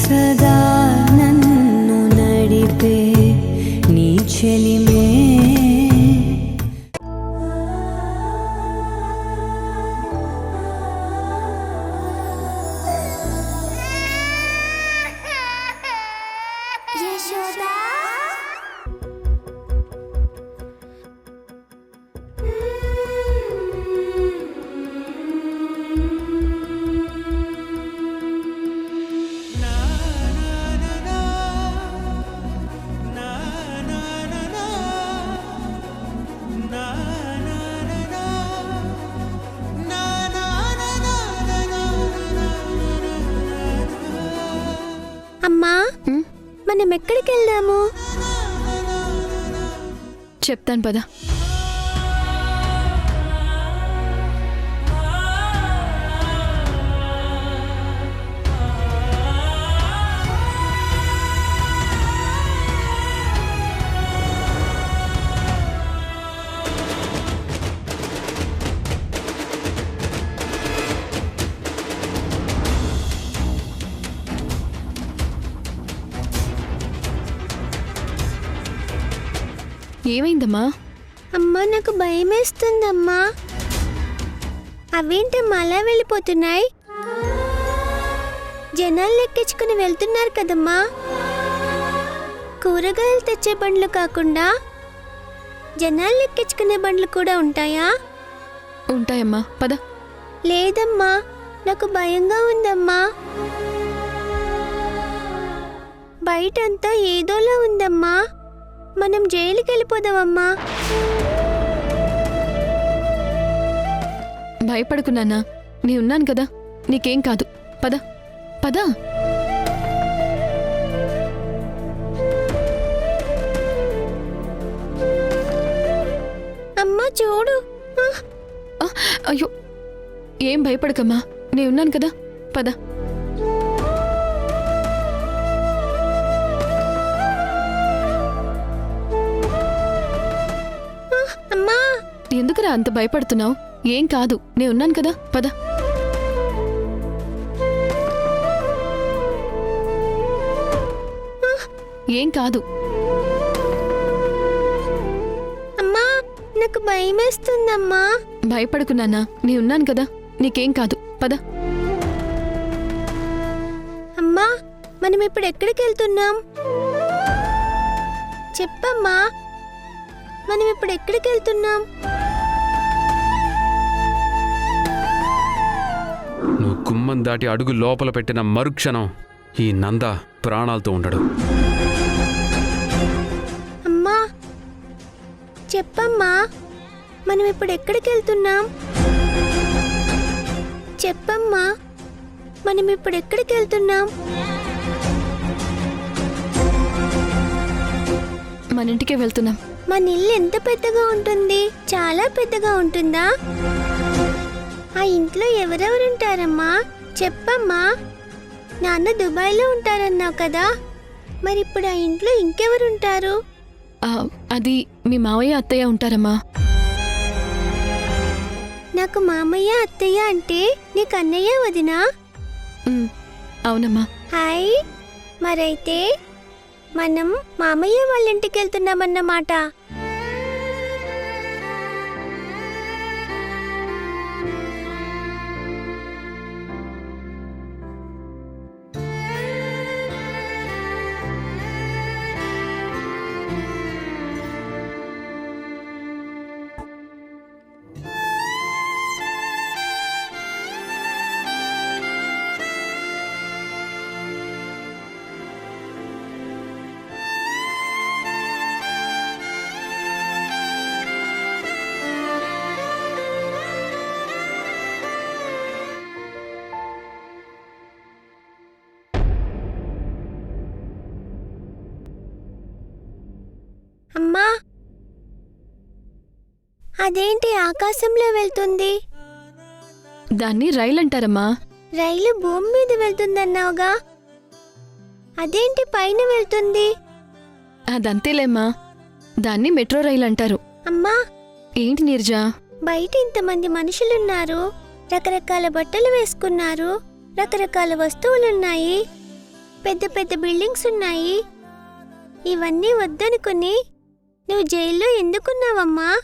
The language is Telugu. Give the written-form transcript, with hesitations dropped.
సదా నన్ను నడిపే నీ చెలిమే అమ్మా, మనం ఎక్కడికి వెళ్దాము? చెప్తాను పద. ఏమైందమ్మా? అమ్మా, నాకు భయం వేస్తుందమ్మా. అవేంటమ్మా అలా వెళ్ళిపోతున్నాయి? జనాలు ఎక్కించుకుని వెళ్తున్నారు కదమ్మా. కూరగాయలు తెచ్చే బండ్లు కాకుండా జనాలు ఎక్కించుకునే బండ్లు కూడా ఉంటాయా? ఉంటాయమ్మా, పద. లేదమ్మా, నాకు భయంగా ఉందమ్మా. బయటంతా ఏదోలా ఉందమ్మా. మనం జైలుకి వెళ్ళిపోదామమ్మా. భయపడకు నాన్నా, నీ ఉన్నాను కదా, నీకేం కాదు. పద పద. అమ్మా చూడు. అయ్యో, ఏం భయపడకమ్మా, నీ ఉన్నాను కదా, పద. ఎందుకురా అంత భయపడుతున్నావు? ఏం కాదు, నేను ఉన్నాను కదా, పద. ఏం కాదు. అమ్మా, నాకు భయమేస్తుందమ్మా. భయపడుకున్నానా, నేను ఉన్నాను కదా, నీకేం కాదు, పద. అమ్మా, మనం ఇప్పుడు ఎక్కడికి వెళ్తున్నాం? చెప్పమ్మా, మనం ఇప్పుడు ఎక్కడికి వెళ్తున్నాం? నువ్వు గుమ్మం దాటి అడుగు లోపల పెట్టిన మరుక్షణం ఈ నంద ప్రాణాలతో ఉండడు. అమ్మా, చెప్పమ్మా, మనం ఇప్పుడు ఎక్కడికి వెళ్తున్నాం? చెప్పమ్మా, మనం ఇప్పుడు ఎక్కడికి వెళ్తున్నాం? మన ఇంటికే వెళ్తున్నాం. మన ఇల్లు ఎంత పెద్దగా ఉంటుంది? చాలా పెద్దగా ఉంటుందా? ఆ ఇంట్లో ఎవరెవరుంటారమ్మా? చెప్పమ్మా. నాన్న దుబాయ్లో ఉంటారన్నావు కదా, మరి ఇప్పుడు ఆ ఇంట్లో ఇంకెవరుంటారు? అది మీ మావయ్య అత్తయ్య ఉంటారమ్మా. నాకు మామయ్య అత్తయ్య అంటే నీకు అన్నయ్య వదినా? అవునమ్మా. హాయ్, మరైతే మనం మామయ్య వాళ్ళ ఇంటికి వెళ్తున్నామన్నమాట. అమ్మా, అదేంటి ఆకాశంలో వెళ్తుంది? దాన్ని రైలు అంటారమ్మా. రైలు భూమి మీద వెళ్తుందన్నావుగా, అదేంటి పైన వెళ్తుంది? అదంతేలేమ్మా, దాన్ని మెట్రో రైలు అంటారు. అమ్మా, ఏంటి నీర్జా? బయట ఇంతమంది మనుషులున్నారు, రకరకాల బట్టలు వేసుకున్నారు, రకరకాల వస్తువులున్నాయి. పెద్ద పెద్ద బిల్డింగ్స్ ఉన్నాయి. ఇవన్నీ వద్దనుకుని నువ్వు జైల్లో ఎందుకున్నావమ్మా?